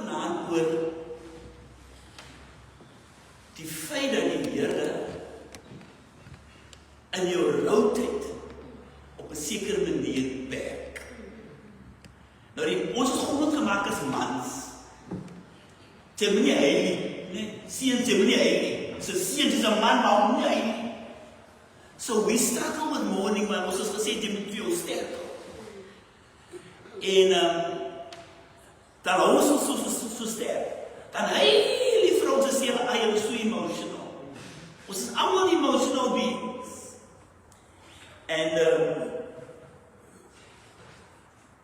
vanaand oor die feit dat die Here in jou routyd op 'n sekere manier werk. Nou ons is groot gemaak as mans. Jy moet nie heilig, nee, seuns, jy moet nie heilig. So seuns is 'n man, maar hom nie heilig. So we struggle with morning, maar ons het gesê jy moet vir jou sterk. En dan hou ons so sterk. Dan heilig vir ons sê, I am so emotional. Ons is allemaal emotional beings. And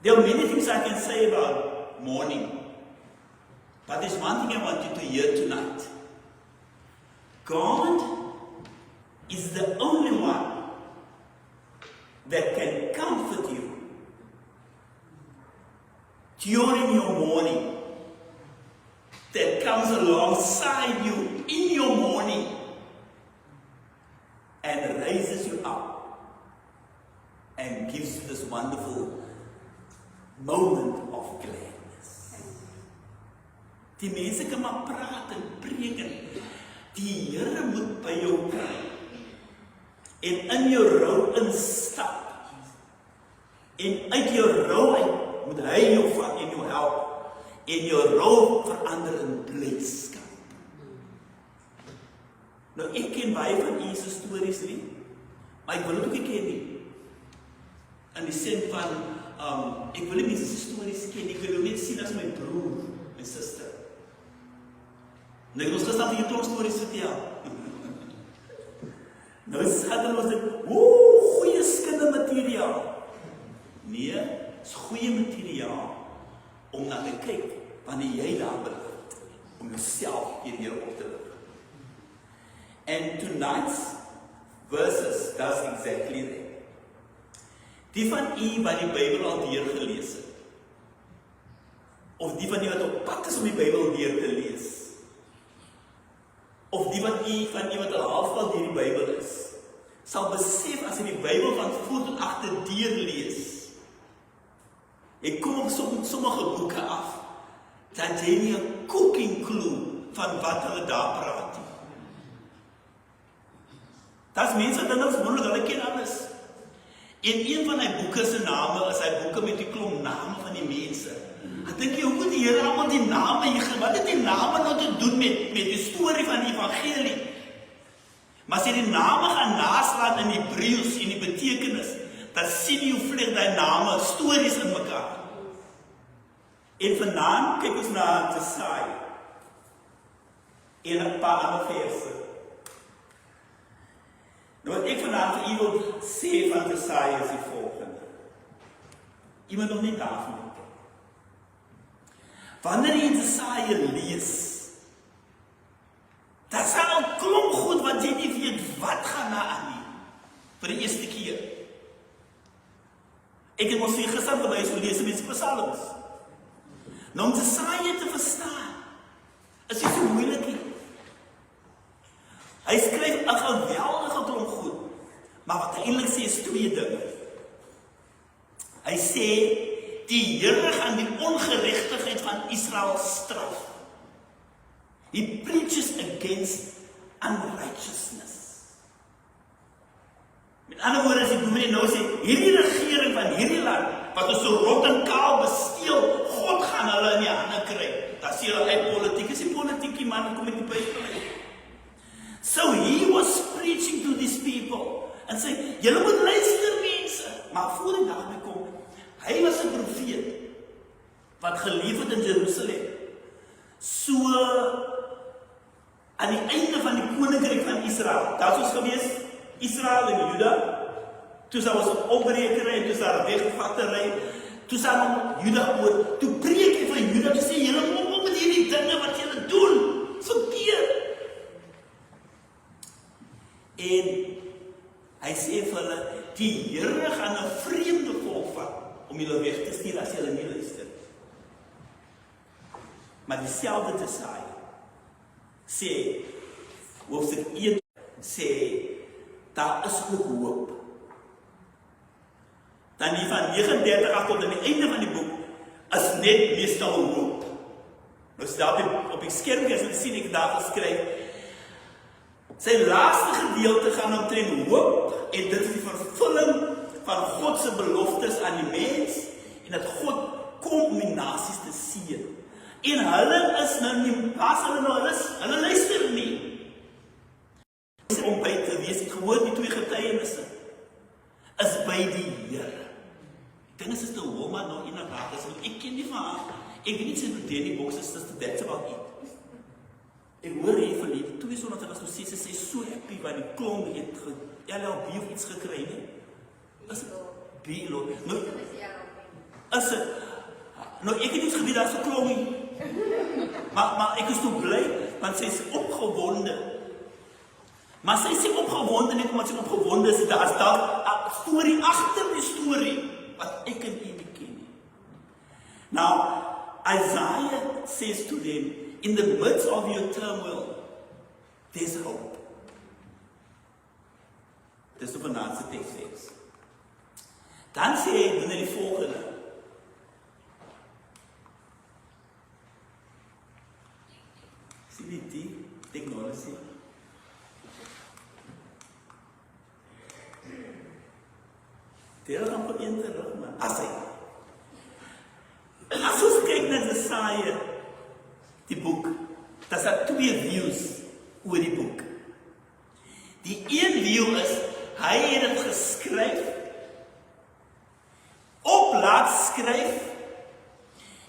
there are many things I can say about morning. But there's one thing I want you to hear tonight. God is the only one that can comfort you during your morning, that comes alongside you in your morning and raises you up and gives you this wonderful moment of gladness. Die mense kan maar praat en preek en die Here moet by jou kry en in jou rou instap en uit jou rou uit moet hy jou vat en jou help en jou rou verander in blydskap. Nou ek ken baie van u se stories nie, maar ek wil dit ook nie ken nie. In die sin van ek wil nie mense se stories ken, ek wil jou net sien as my broer, my suster. Nou ek ons gestaan vir jou stories vertel. Nou hadden ons dit, goeie skinde materiaal. Nee, is goeie materiaal om na te kyk wanneer jy daar beland, om jouself hier op te lig. And tonight's verses does exactly that. Die van u wat die Bybel al deur gelees het, of die van u wat op pad is om die Bybel deur te lees, of die van u wat al halfpad deur die Bybel is, sal besef as jy die Bybel van voor tot agter deur lees, jy kom op sommige boeke af, dat jy nie 'n cooking clue van wat hulle daar praat nie. Dat is mense dinge is wonderlik, hulle ken alles. En een van die boeke se name is hy boeke met die klomp name van die mense. Ek dink jy, hoe moet die Here allemaal die name hier, wat het die name nou te doen met die storie van die evangelie? Maar as jy die name gaan naslaan in Hebreëus en die betekenis, dan sien jy hoe vlieg die name stories in mekaar. En vanaand kyk ons na Jesaja en 'n paar ander verse. Nou wat ek vanaand vir u wil sê van Jesaja is die volgende. Iemand nog nie daarvan kyk. Wanneer jy Jesaja lees, dat is al 'n klomp goed wat jy nie weet wat gaan na aan nie, vir die eerste keer. Ek het ons vir gister gewys hoe lees mense psalms. Nou om Jesaja te verstaan, is nie so moeilik nie. Hy skryf 'n geweldige klomp goed, maar wat hy eintlik sê is twee dinge. Hy sê, die Here gaan die ongeregtigheid van Israel straf. He preaches against unrighteousness. Met ander woorde, as die dominee nou sê, hierdie regering van hierdie land, wat ons so rot en kaal besteel, God gaan hulle in die hande kry. Dan sê hulle, hy politiek, is die politiekie man, kom met die Bybel uit. So he was preaching to these people, en sê, julle moet luister mense, maar voor die daarmee kom, hy was 'n profeet, wat geleef het in Jerusalem, so aan die einde van die koninkryk van Israel, daar is ons gewees, Israel en Juda, toe sal ons opbrekery, en toe sal daar wegvattery, toe sal ons Juda oor, toe preek hy van Juda, toe sê, julle moet op met hierdie dinge wat julle doen, verkeerd. En hy sê vir hulle, die Here gaan 'n vreemde volk vat, om julle weg te stuur as julle nie luister. Maar dieselfde Jesaja sê, hoofstuk 1 sê, daar is ook hoop. Dan die van 39 af tot aan die einde van die boek, is net meestal hoop. Nou is daar op die skerm, as jy sien, ek daar geskryf, sy laaste gedeelte gaan omtrent hoop, en dit is die vervulling van God se beloftes aan die mens, en dat God kom om die nasies te seën. En hulle is nou nie, pas hulle luister nie. Om by te wees, ek gehoor die 2 getuienisse, is by die Here. Ek dink is te Homa nog in 'n raad, ek ken nie van haar, ek weet nie sy bedoel die boxes, that's about it. Ek hoor hier van die 200 was nou sê, sy so happy, want die klomp het LLB of iets gekry, nie? Is Bilo, nou, is het, nou ek het iets gebied, daar is 'n klomp nie, maar ek is toe bly, want sy is opgewonde, maar sy is nie opgewonde, net omdat sy opgewonde is, daar is daar 'n storie agter die storie, wat ek en jy nie ken nie. Now, Isaiah says to them, in the midst of your turmoil, there's hope. Dis op 'n ander teks. Dan sê hy binne die volgende. Sien die technology. Deel dan voor een terug, man. As ons kyk na Jesaja, die boek, dat daar 2 views oor die boek. Die een view is, hy het dit geskryf, op laat skryf,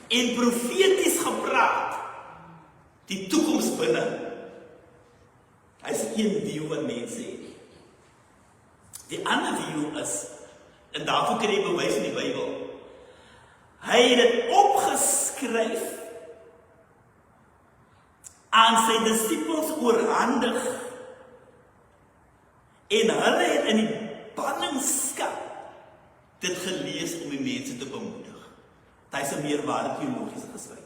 en profeties gepraat, die toekoms binne. Hy is een view wat mense het. Die ander view is, en daarvoor kan jy bewys in die Bybel, hy het dit opgeskryf, aan sy disippels oorhandig, en hulle het in die ballingskap dit gelees om die mense te bemoedig. Dit is 'n meerwaarde teologiese geskryf.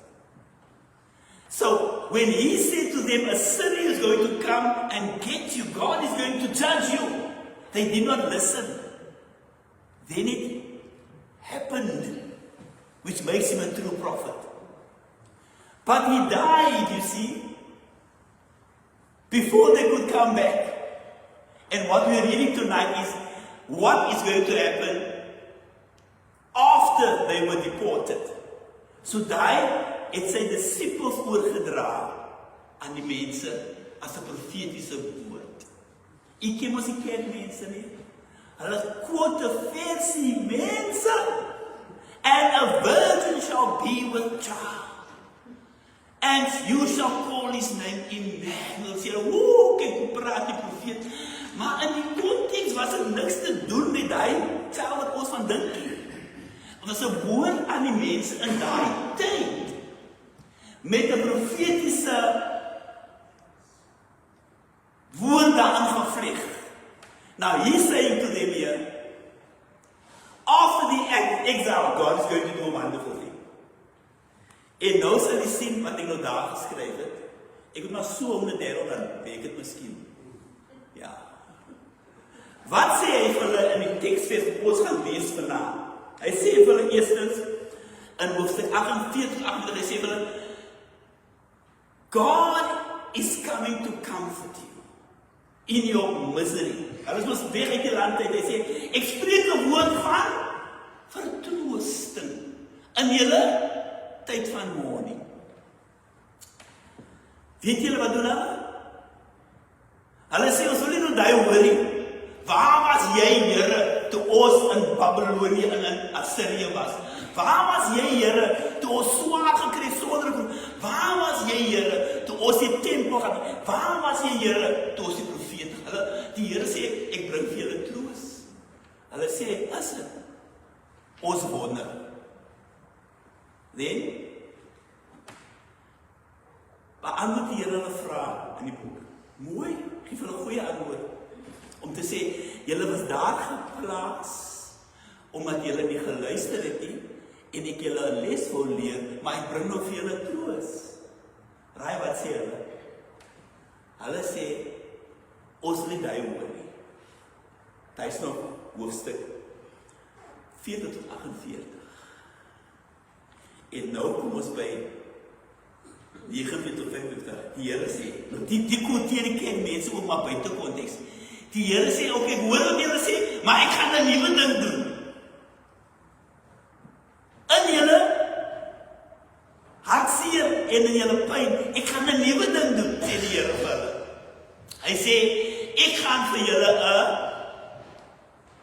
So, when he said to them, Assyria is going to come and get you, God is going to judge you, they did not listen. Then it happened, which makes him a true prophet. But he died, you see, before they could come back. And what we are reading tonight is what is going to happen after they were deported. So daai het sy disippels oorgedra aan die mense as 'n profetiese woord. Ek ken mos die kerkmense nie. Hulle quote 'n versie, mense, and a virgin shall be with child, and you shall call his name Emmanuel. Sê, kyk hoe praat die profeet. Maar in die konteks was er niks te doen met die tel wat ons van dink nie. Want as 'n woord aan die mense in daai tyd, met 'n profetiese woord daarin gevleg. Now he's saying to them here, after the exile, God is going to do a wonderful thing. En nou sal jy sien wat ek nou daar geskryf het. Ek het maar so om die derde dan weet ek het miskien. Ja. Wat sê hy vir hulle in die teksvers wat ons gaan lees vanaand? Hy sê vir hulle eerstens in hoofstuk 48, hy sê vir hulle, God is coming to comfort you in your misery. Hulle is mos weg uit die land uit. Hy sê, ek spreek 'n woord van vertroosting in julle tyd van mourning. Weet julle wat doen hulle? Hulle sê, ons wil nie nou die hoor nie. Waar was jy, Here, toe ons in Babylonië en in Assyrië was? Waar was jy, Here, toe ons swaar gekry sonder kom? Waar was jy, Here, toe ons die tempel gaan? Waar was jy, Here, toe ons die profete? Die Here sê, ek bring vir julle troos. Hulle sê, is dit? Ons wonder. Then, beantwoord die Here hulle vrae in die boek. Mooi, geef hulle 'n goeie antwoord. Om te sê, julle was daar geplaas, omdat julle nie geluister het nie, en ek julle 'n les wou leer, maar ek bring nou vir julle troos. Raai wat sê hulle? Hulle sê, ons wil nie die hoor nie. Dit is nog hoofstuk 40 tot 48. En nou kom ons by 49 tot 55. Die Here sê, die quoteer die kerk mense ook maar buite konteks. Die Here sê, ok, ek hoor wat julle sê, maar ek gaan 'n nuwe ding doen. In julle hartseer en in julle pyn, ek gaan 'n nuwe ding doen, sê die Here vir hulle. Hy sê, ek gaan vir julle 'n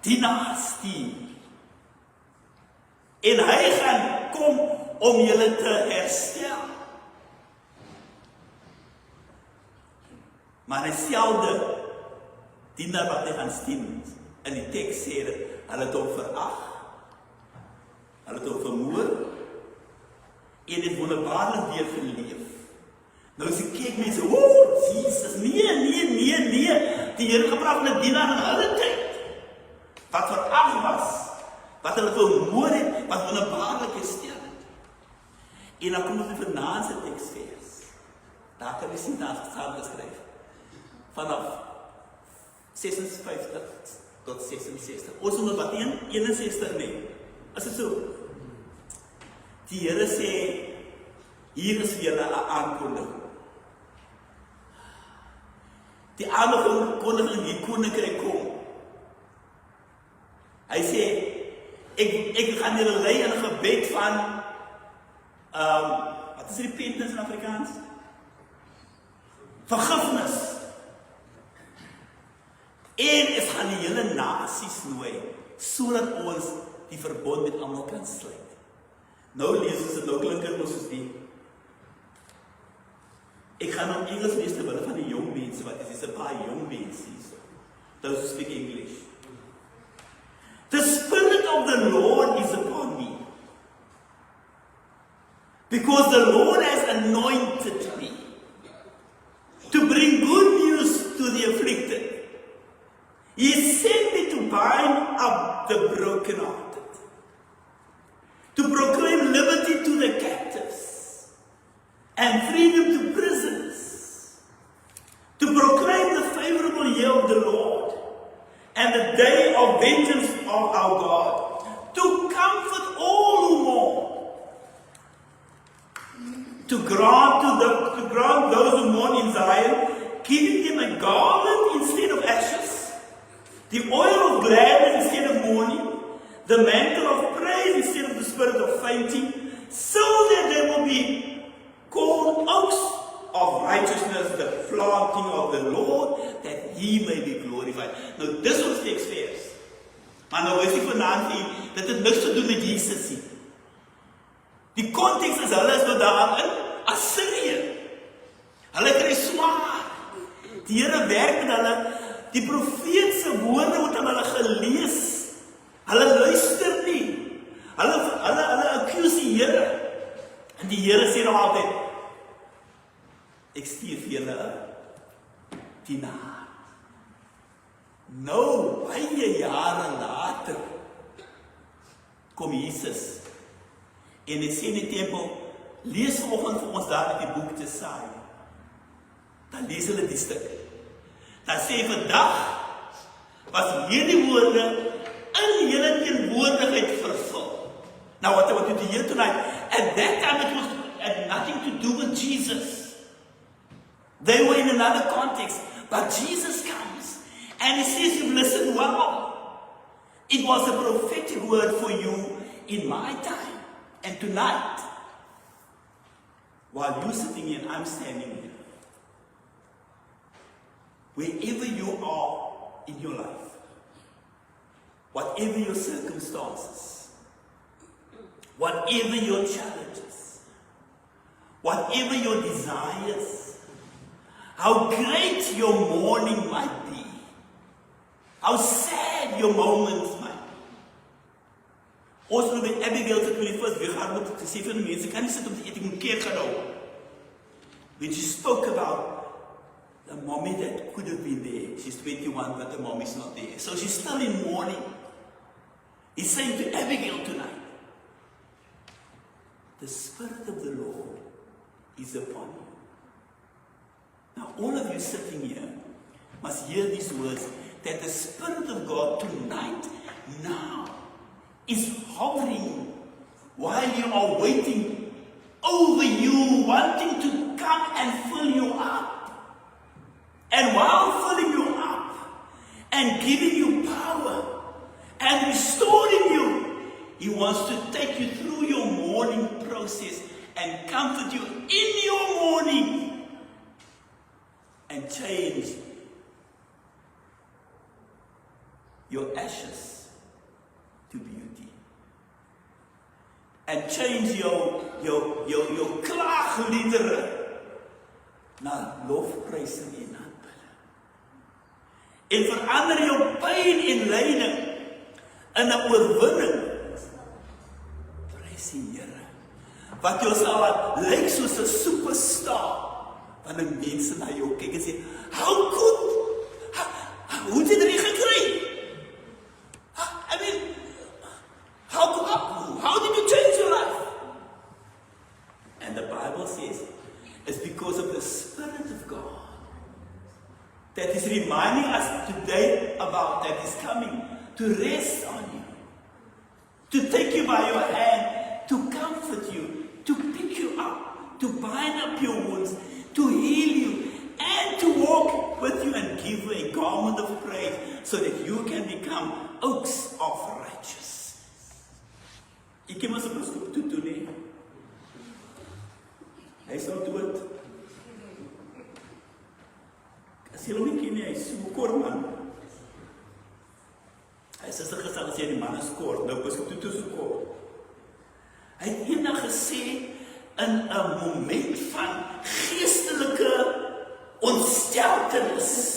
dienaar stuur. En hy gaan kom om julle te herstel. Maar dieselfde dienaar wat hy gaan stuur, in die teks sê dit, hulle het hom verag, hulle het hom vermoor, en het wonderbaarlik weer geleef. Nou as ek kyk mense, Jesus, nee, die Here gepraat van 'n dienaar in hulle tyd, wat verag was, wat hulle vermoor het, wat wonderbaarlik gestel het. En dan kom ons die vernaamste teksvers. Daar kan jy sien daar saam geskryf. Vanaf 56 tot 66. Ons moet wat 61 neem. As dit so. Die Here sê, hier is vir julle 'n aankondiging. Die aankondiging die koninkryk kom. Hy sê, ek gaan julle lei in 'n gebed van, wat is repentance in Afrikaans? Vergifnis. En ek gaan die hele nasies nooi, sodat ons die verbond met almal kan sluit. Nou lees ons dit, nou klink dit soos die. Ek gaan nou Engels lees terwyl van die jong mense, wat is 'n paar jong mense hier. Those who speak English. The Spirit of the Lord is upon me, because the Lord has anointed me to bring good news to the afflicted. He sent me to bind up the brokenhearted, to proclaim liberty to the captives, and freedom to prisoners, to proclaim the favorable year of the Lord, and the day of vengeance of our God, to comfort all who mourn, to grant those who mourn in Zion, giving them a garland instead of ashes, the oil of gladness instead of mourning, the mantle of praise instead of the spirit of fainting, so that they will be called oaks of righteousness, the planting of the Lord, that He may be glorified. Nou, dis ons teksvers. Maar nou is die vanaand hier, dat het niks te doen met Jesus nie. Die konteks is, hulle is nou daar in Assirië. Hulle kry swaar. Die Here werk met hulle. Die profeetse woorde word aan hulle gelees. Hulle luister nie. Hulle accuse die Here. En die Here sê nog altyd, ek stuur vir julle 'n dienaar. Nou, baie jare later, kom Jesus. En hy sê in die tempel, lees vanoggend vir ons daar uit die boek Jesaja. Dan lees hulle die stuk. Dan sê vandag was hierdie woorde in julle teenwoordigheid vervul. Now what I want you to hear tonight, at that time it had nothing to do with Jesus. They were in another context, but Jesus comes and He says, you've listened well. It was a prophetic word for you in my time. And tonight, while you're sitting here and I'm standing here, wherever you are in your life, whatever your circumstances, whatever your challenges, whatever your desires, how great your mourning might be, how sad your moments might be. Ons moet met Abigail se 21st, we gaan moet gesê vir die mense, kan nie sit om te eet, ek moet keer gaan hou. When she spoke about the mommy that could have been there, she's 21, but the mommy's not there. So she's still in mourning. He's saying to Abigail tonight, the Spirit of the Lord is upon you. Now all of you sitting here must hear these words, that the Spirit of God tonight, now, is hovering while you are waiting over you, wanting to come and fill you up. And while filling you up and giving you power and restoring you, He wants to take you through your mourning process and comfort you in your mourning and change your ashes to beauty. And change your klaagliedere na lofprysing en aanbidding. En verander jou pyn en lyding in 'n oorwinning. Prys die Here. Wat jou sal lyk soos 'n superstar, wanneer mense na jou kyk en sê, "How good? Hoe het jy dit gekry? I mean, how did you change your life?" And the Bible says, it's because of the Spirit of God that is reminding us today about that is coming to rest on you, to take you by your hand, to comfort you, to pick you up, to bind up your wounds, to heal you, and to walk with you and give you a garment of praise so that you can become oaks of righteousness. Ek ken mos 'n beskoop toe nie. Hy is al dood. As jy hom nie ken nie, hy is so kort man. Hy is gesê as jy die man is kort, nou beskoop toe so kort. Hy het eendag gesê in 'n moment van geestelike ontsteltenis.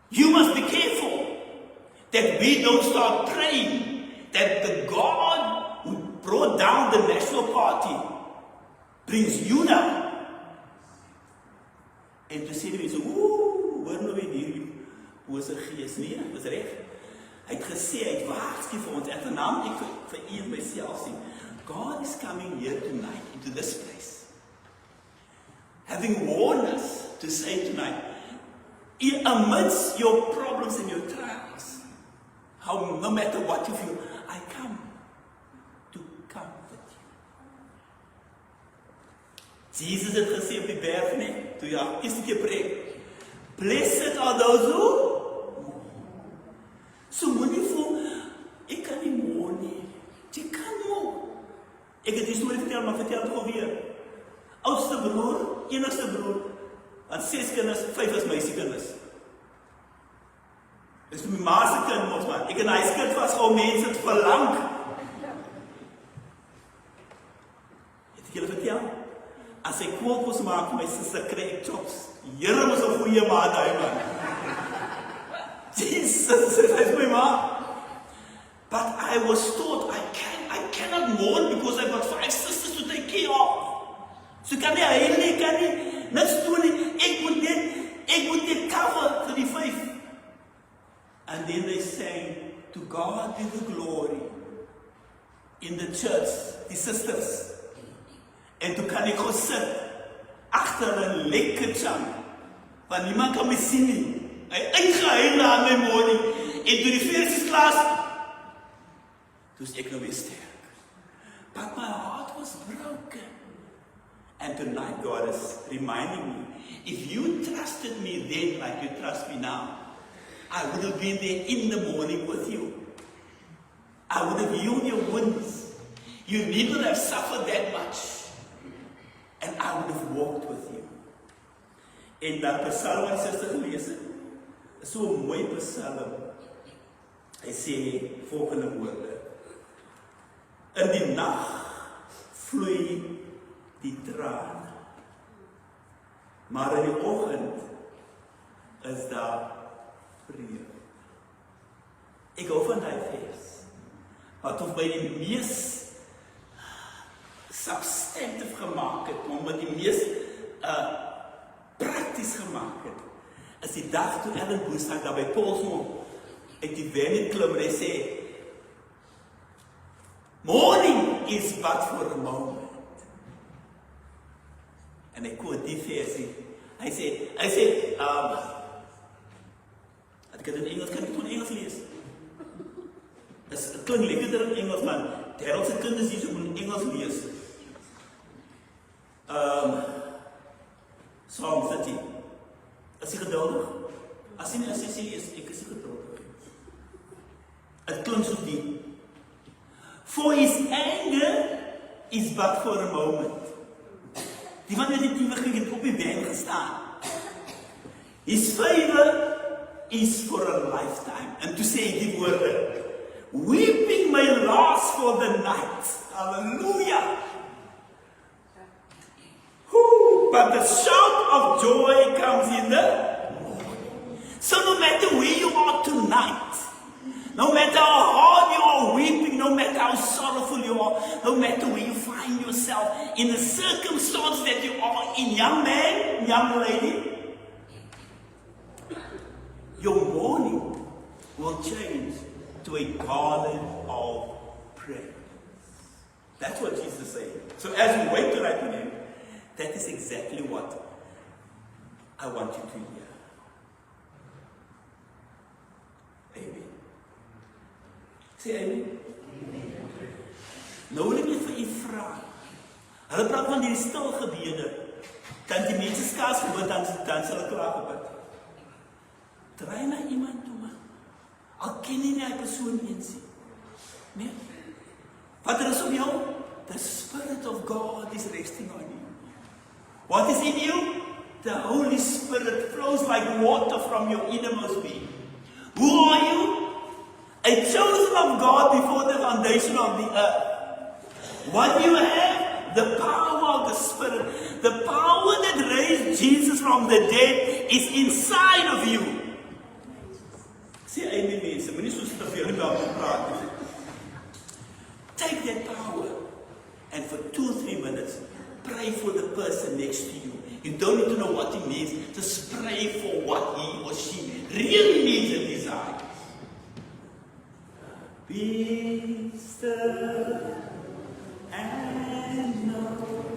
You must be careful that we don't start praying that the God who brought down the National Party brings you down. En toe sê die mense, hoor nou weer hierdie bose gees. Nee, dit was reg. Hy het gesê, hy het waarsku vir ons, en vanaand ek vir u en myself sê, God is coming here tonight into this place. Having warned us to say tonight, amidst your problems and your trials, no matter what you feel, I come to comfort you. Jesus het gesê op die berg, nee, toe jy eerste keer preek, blessed are those who. So moenie voel, ek kan nie mourn nie. Jy kan mourn. Ek het die storie vertel, maar vertel het alweer. Oudste broer, enigste broer, want 6 kinders, 5 is meisiekinders. Dis my ma se kind mos man. Ek en hy se kind was al mense het verlang. Het ek julle vertel? As ek kookos maak vir my suster, kry ek chops. Here mos 'n goeie ma daai man. Jesus, that's my mom. But I was taught I cannot mourn because I've got 5 sisters to take care of. So kan nie huil, kan nie niks doen nie. Ek moet dit cover vir die 5. And then they say, to God be the glory in the church, die sisters. En toe kan ek gaan sit agter 'n lekker chunk, want niemand kan my sien nie. Hy uitgehuil aan my mourning, en toe die fees is klaar, toe is ek nou weer sterk. But my heart was broken. And tonight God is reminding me, if you trusted me then like you trust me now, I would have been there in the morning with you. I would have healed your wounds. You need not have suffered that much. And I would have walked with you. En dat Psalm wat die suster gelees het, is so 'n mooi Psalm. Hy sê volgende woorde. In die nag vloei die traan, maar in die oggend is daar vrede. Ek hou van daai vers, wat ons by die mees substantief gemaak het, omdat die mees prakties gemaak het, is die dag toe Ellen Boesak daar by Paulsmond uit die Wennet klim en hy sê, mourning is but for a moment. En ek quote die versie. Hy sê, ek kan in Engels, kan ek in Engels lees? Het klink lekkerder in Engels, man. Die Engelse kinders hier so moet in Engels lees. Psalm 30. Is jy geduldig? As jy sê, ek is nie geduldig. Het klink soos die. For his anger is but for a moment. Die van die ewigheid het op die been gestaan. His favor is for a lifetime. En toe sê hy die woorde, weeping may last for the night. Hallelujah. But the shout of joy comes in the morning. So no matter where you are tonight, no matter how hard you are weeping, no matter how sorrowful you are, no matter where you find yourself, in the circumstance that you are in, young man, young lady, your mourning will change to a garland of praise. That's what Jesus is saying. So as we wait tonight with him, that is exactly what I want you to hear. Amen. Say amen. Nou wil ek net vir u vra. Hulle praat van die stil gebede. Dan die mense skaars gebid, dan sal hulle klaar gebid. Draai na iemand toe, man. Al ken jy nie die persoon eens nie. Nee. Wat is op jou? The Spirit of God is resting on you. What is in you? The Holy Spirit flows like water from your innermost being. Who are you? A chosen of God before the foundation of the earth. What do you have? The power of the Spirit. The power that raised Jesus from the dead is inside of you. See, amen, mense. Moenie so te veel praat. Take that power and for 2-3 minutes pray for the person next to you. You don't need to know what he needs. Just pray for what he or she really needs and desires. Be still and know